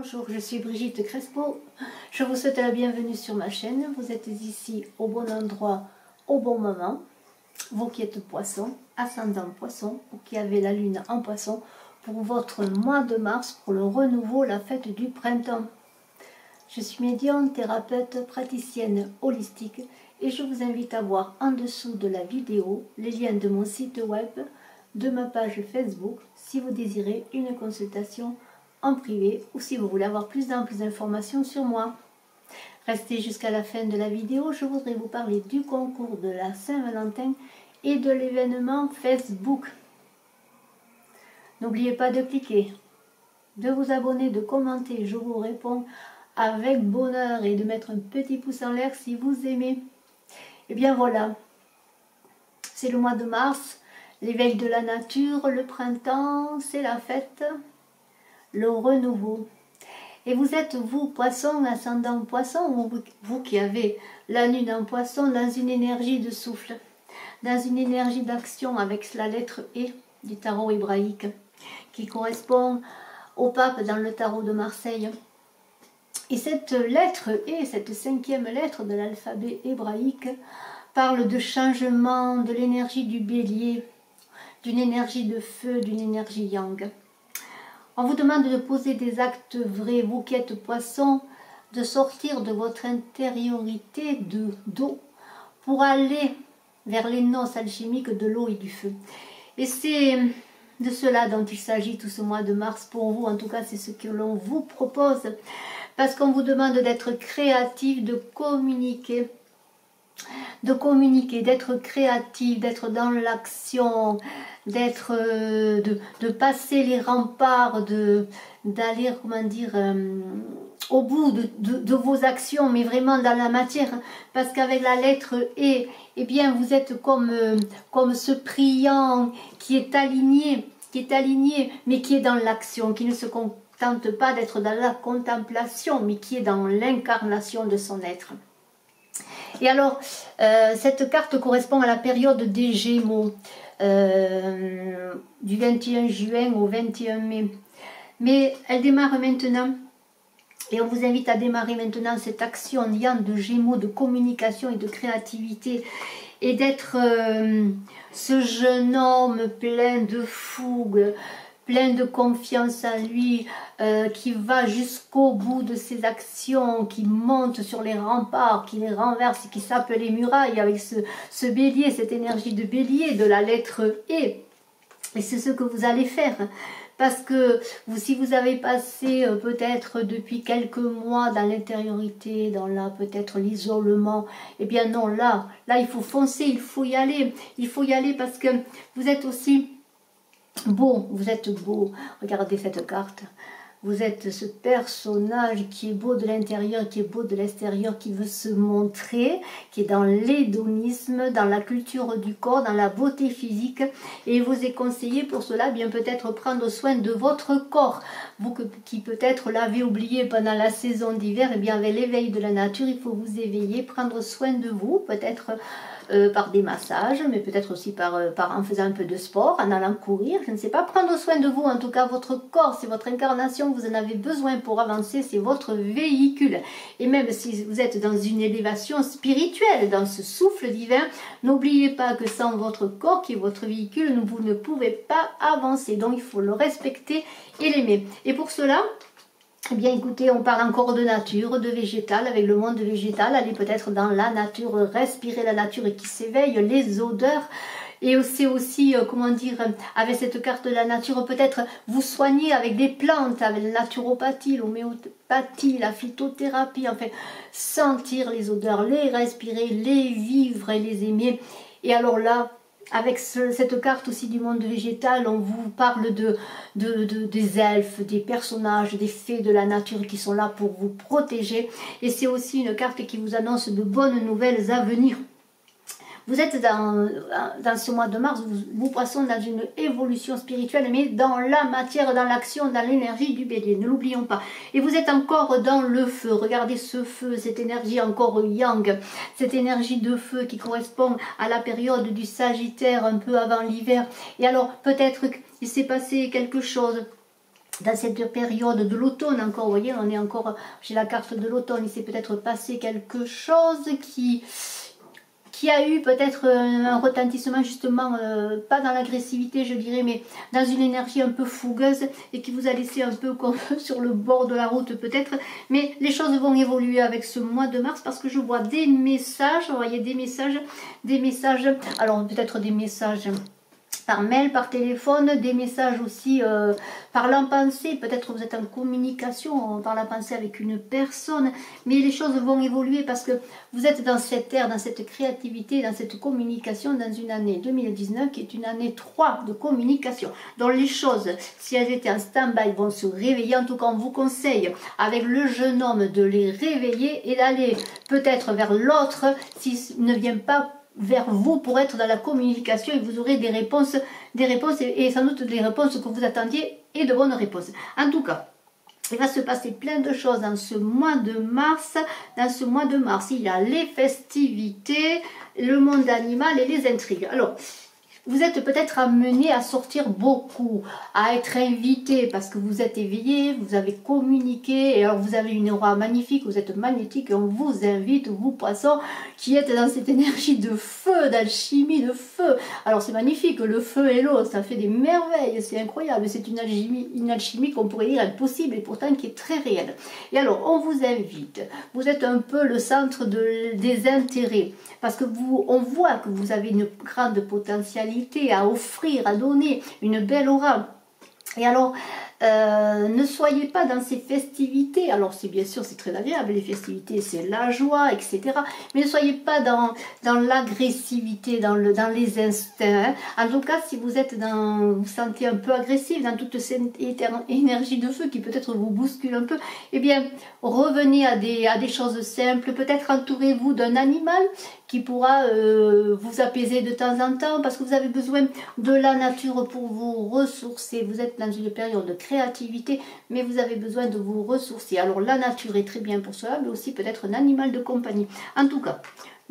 Bonjour, je suis Brigitte Crespo. Je vous souhaite la bienvenue sur ma chaîne. Vous êtes ici au bon endroit, au bon moment. Vous qui êtes poisson, ascendant poisson, ou qui avez la lune en poisson, pour votre mois de mars, pour le renouveau, la fête du printemps. Je suis médium, thérapeute, praticienne holistique et je vous invite à voir en dessous de la vidéo les liens de mon site web, de ma page Facebook, si vous désirez une consultation en privé ou si vous voulez avoir plus d'informations sur moi. Restez jusqu'à la fin de la vidéo, je voudrais vous parler du concours de la Saint-Valentin et de l'événement Facebook. N'oubliez pas de cliquer, de vous abonner, de commenter, je vous réponds avec bonheur et de mettre un petit pouce en l'air si vous aimez. Et bien voilà, c'est le mois de mars, l'éveil de la nature, le printemps, c'est la fête, le renouveau. Et vous êtes, vous, poisson, ascendant poisson, ou vous qui avez la lune en poisson, dans une énergie de souffle, dans une énergie d'action avec la lettre E du tarot hébraïque, qui correspond au pape dans le tarot de Marseille. Et cette lettre E, cette cinquième lettre de l'alphabet hébraïque, parle de changement, de l'énergie du bélier, d'une énergie de feu, d'une énergie yang. On vous demande de poser des actes vrais, vous qui êtes poisson, de sortir de votre intériorité d'eau pour aller vers les noces alchimiques de l'eau et du feu. Et c'est de cela dont il s'agit tout ce mois de mars pour vous, en tout cas c'est ce que l'on vous propose, parce qu'on vous demande d'être créatif, de communiquer, d'être créatif, d'être dans l'action, d'être, de passer les remparts, d'aller, comment dire, au bout de vos actions, mais vraiment dans la matière, parce qu'avec la lettre E, eh bien vous êtes comme ce priant qui est aligné, mais qui est dans l'action, qui ne se contente pas d'être dans la contemplation, mais qui est dans l'incarnation de son être. Et alors, cette carte correspond à la période des Gémeaux, du 21 juin au 21 mai. Mais elle démarre maintenant, et on vous invite à démarrer maintenant cette action yang de Gémeaux, de communication et de créativité, et d'être ce jeune homme plein de fougue, plein de confiance en lui, qui va jusqu'au bout de ses actions, qui monte sur les remparts, qui les renverse, qui sape les murailles avec ce bélier, cette énergie de bélier, de la lettre E. Et c'est ce que vous allez faire. Parce que si vous avez passé peut-être depuis quelques mois dans l'intériorité, dans peut-être l'isolement, eh bien non, là il faut foncer, il faut y aller parce que vous êtes aussi beau, vous êtes beau. Regardez cette carte. Vous êtes ce personnage qui est beau de l'intérieur, qui est beau de l'extérieur, qui veut se montrer, qui est dans l'hédonisme, dans la culture du corps, dans la beauté physique. Et il vous est conseillé pour cela, bien peut-être prendre soin de votre corps. Vous qui peut-être l'avez oublié pendant la saison d'hiver, et bien avec l'éveil de la nature, il faut vous éveiller, prendre soin de vous, peut-être par des massages, mais peut-être aussi en faisant un peu de sport, en allant courir, je ne sais pas, prendre soin de vous, en tout cas votre corps, c'est votre incarnation, vous en avez besoin pour avancer, c'est votre véhicule, et même si vous êtes dans une élévation spirituelle, dans ce souffle divin, n'oubliez pas que sans votre corps, qui est votre véhicule, vous ne pouvez pas avancer, donc il faut le respecter et l'aimer, et pour cela, eh bien écoutez, on parle encore de nature, de végétal, avec le monde végétal, allez peut-être dans la nature, respirer la nature et qui s'éveille, les odeurs, et c'est aussi, comment dire, avec cette carte de la nature, peut-être vous soigner avec des plantes, avec la naturopathie, l'homéopathie, la phytothérapie, enfin, sentir les odeurs, les respirer, les vivre et les aimer, et alors là, avec cette carte aussi du monde végétal, on vous parle des elfes, des personnages, des fées de la nature qui sont là pour vous protéger. Et c'est aussi une carte qui vous annonce de bonnes nouvelles à venir. Vous êtes dans ce mois de mars, vous poissons dans une évolution spirituelle, mais dans la matière, dans l'action, dans l'énergie du bélier, ne l'oublions pas. Et vous êtes encore dans le feu, regardez ce feu, cette énergie encore yang, cette énergie de feu qui correspond à la période du Sagittaire, un peu avant l'hiver. Et alors peut-être qu'il s'est passé quelque chose dans cette période de l'automne encore, vous voyez, on est encore, j'ai la carte de l'automne, il s'est peut-être passé quelque chose qui a eu peut-être un retentissement justement, pas dans l'agressivité je dirais, mais dans une énergie un peu fougueuse et qui vous a laissé un peu comme sur le bord de la route peut-être. Mais les choses vont évoluer avec ce mois de mars parce que je vois des messages, vous voyez, des messages, alors peut-être des messages par mail, par téléphone, des messages aussi par la pensée. Peut-être vous êtes en communication par la pensée avec une personne, mais les choses vont évoluer parce que vous êtes dans cette ère, dans cette créativité, dans cette communication, dans une année 2019 qui est une année 3 de communication. Donc les choses, si elles étaient en stand-by, vont se réveiller. En tout cas, on vous conseille avec le jeune homme de les réveiller et d'aller peut-être vers l'autre s'il ne vient pas vers vous pour être dans la communication et vous aurez des réponses et sans doute des réponses que vous attendiez et de bonnes réponses. En tout cas, il va se passer plein de choses dans ce mois de mars. Dans ce mois de mars, il y a les festivités, le monde animal et les intrigues. Alors, vous êtes peut-être amené à sortir beaucoup, à être invité parce que vous êtes éveillé, vous avez communiqué, et alors vous avez une aura magnifique, vous êtes magnétique, et on vous invite, vous poissons, qui êtes dans cette énergie de feu, d'alchimie de feu. Alors c'est magnifique, le feu et l'eau, ça fait des merveilles, c'est incroyable, c'est une alchimie qu'on pourrait dire impossible et pourtant qui est très réelle. Et alors on vous invite, vous êtes un peu le centre des intérêts, parce que on voit que vous avez une grande potentialité à offrir, à donner, une belle aura. Et alors, ne soyez pas dans ces festivités, alors c'est bien sûr c'est très agréable, les festivités c'est la joie, etc. Mais ne soyez pas dans l'agressivité, dans les instincts. Hein. En tout cas, si vous êtes vous sentez un peu agressif, dans toute cette énergie de feu qui peut-être vous bouscule un peu, eh bien revenez à des choses simples, peut-être entourez-vous d'un animal qui pourra vous apaiser de temps en temps, parce que vous avez besoin de la nature pour vous ressourcer. Vous êtes dans une période de créativité, mais vous avez besoin de vous ressourcer. Alors la nature est très bien pour cela, mais aussi peut-être un animal de compagnie. En tout cas,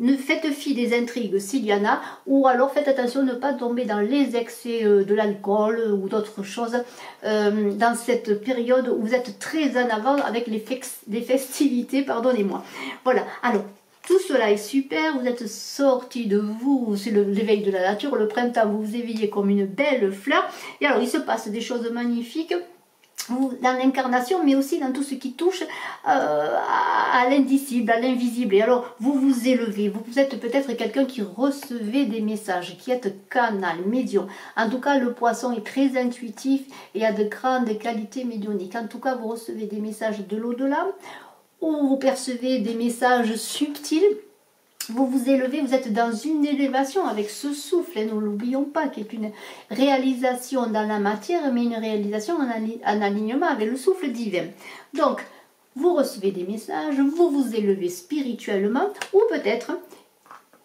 ne faites fi des intrigues s'il y en a, ou alors faites attention de ne pas tomber dans les excès de l'alcool ou d'autres choses dans cette période où vous êtes très en avant avec les festivités, pardonnez-moi. Voilà, alors tout cela est super, vous êtes sorti de vous, c'est l'éveil de la nature, le printemps, vous vous éveillez comme une belle fleur. Et alors il se passe des choses magnifiques dans l'incarnation, mais aussi dans tout ce qui touche à l'indicible, à l'invisible. Et alors vous vous élevez, vous êtes peut-être quelqu'un qui recevait des messages, qui êtes canal, médium. En tout cas, le poisson est très intuitif et a de grandes qualités médiumniques. En tout cas, vous recevez des messages de l'au-delà, ou vous percevez des messages subtils, vous vous élevez, vous êtes dans une élévation avec ce souffle, et ne l'oublions pas, qui est une réalisation dans la matière, mais une réalisation en alignement avec le souffle divin. Donc, vous recevez des messages, vous vous élevez spirituellement, ou peut-être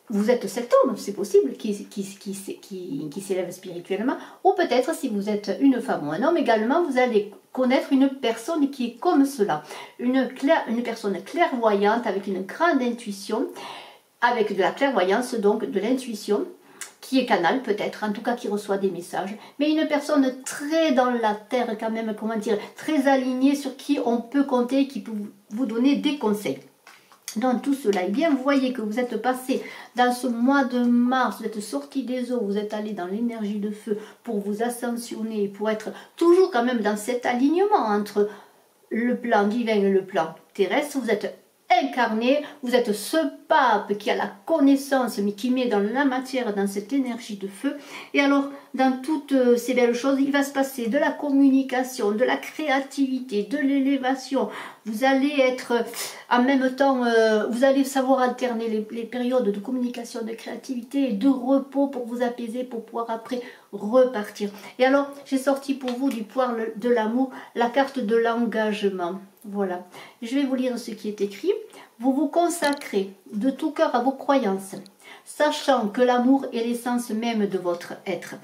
vous êtes cet homme, c'est possible, qui s'élève spirituellement, ou peut-être si vous êtes une femme ou un homme également, vous allez connaître une personne qui est comme cela, une personne clairvoyante avec une grande intuition, avec de la clairvoyance, donc de l'intuition, qui est canal peut-être, en tout cas qui reçoit des messages, mais une personne très dans la terre quand même, comment dire, très alignée, sur qui on peut compter, qui peut vous donner des conseils. Dans tout cela, eh bien, vous voyez que vous êtes passé dans ce mois de mars, vous êtes sorti des eaux, vous êtes allé dans l'énergie de feu pour vous ascensionner, pour être toujours quand même dans cet alignement entre le plan divin et le plan terrestre. Vous êtes incarné, vous êtes ce pape qui a la connaissance, mais qui met dans la matière, dans cette énergie de feu. Et alors, dans toutes ces belles choses, il va se passer de la communication, de la créativité, de l'élévation. Vous allez être en même temps, vous allez savoir alterner les périodes de communication, de créativité et de repos pour vous apaiser, pour pouvoir après repartir. Et alors, j'ai sorti pour vous du pouvoir de l'amour, la carte de l'engagement. Voilà. Je vais vous lire ce qui est écrit. Vous vous consacrez de tout cœur à vos croyances, sachant que l'amour est l'essence même de votre être.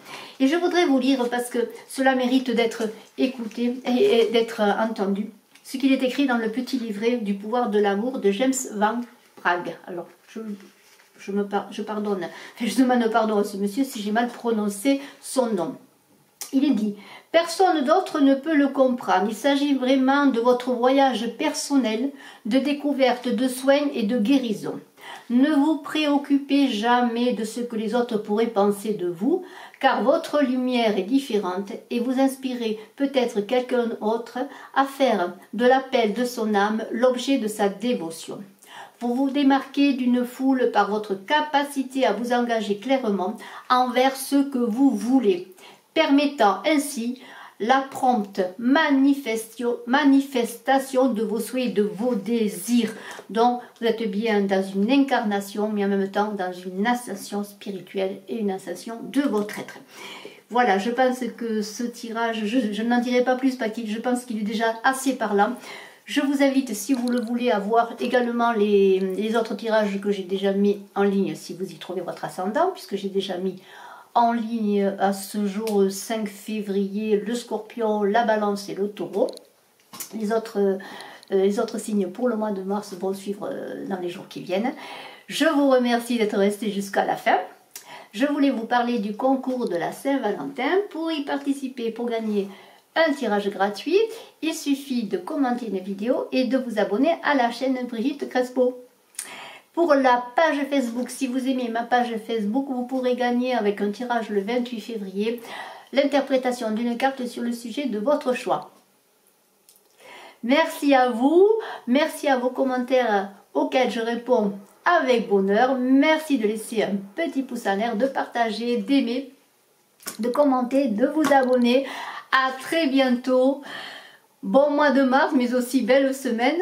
Et je voudrais vous lire, parce que cela mérite d'être écouté et d'être entendu, ce qu'il est écrit dans le petit livret du pouvoir de l'amour de James Van Praagh. Alors, je demande pardon à ce monsieur si j'ai mal prononcé son nom. Il est dit, personne d'autre ne peut le comprendre. Il s'agit vraiment de votre voyage personnel, de découverte, de soins et de guérison. Ne vous préoccupez jamais de ce que les autres pourraient penser de vous, car votre lumière est différente et vous inspirez peut-être quelqu'un d'autre à faire de l'appel de son âme l'objet de sa dévotion. Vous vous démarquez d'une foule par votre capacité à vous engager clairement envers ce que vous voulez, permettant ainsi la prompte manifestation de vos souhaits et de vos désirs. Donc, vous êtes bien dans une incarnation, mais en même temps dans une ascension spirituelle et une ascension de votre être. Voilà, je pense que ce tirage, je n'en dirai pas plus parce que je pense qu'il est déjà assez parlant. Je vous invite, si vous le voulez, à voir également les autres tirages que j'ai déjà mis en ligne, si vous y trouvez votre ascendant, puisque j'ai déjà mis en ligne à ce jour 5 février le Scorpion, la Balance et le Taureau. Les autres signes pour le mois de mars vont suivre dans les jours qui viennent. Je vous remercie d'être resté jusqu'à la fin. Je voulais vous parler du concours de la Saint-Valentin. Pour y participer, pour gagner un tirage gratuit, il suffit de commenter une vidéo et de vous abonner à la chaîne Brigitte Crespo. Pour la page Facebook, si vous aimez ma page Facebook, vous pourrez gagner avec un tirage le 28 février l'interprétation d'une carte sur le sujet de votre choix. Merci à vous, merci à vos commentaires auxquels je réponds avec bonheur. Merci de laisser un petit pouce en l'air, de partager, d'aimer, de commenter, de vous abonner. À très bientôt. Bon mois de mars, mais aussi belle semaine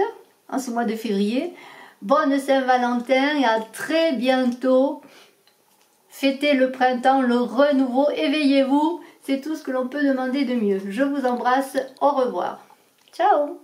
en ce mois de février. Bonne Saint-Valentin et à très bientôt. Fêtez le printemps, le renouveau, éveillez-vous. C'est tout ce que l'on peut demander de mieux. Je vous embrasse. Au revoir. Ciao.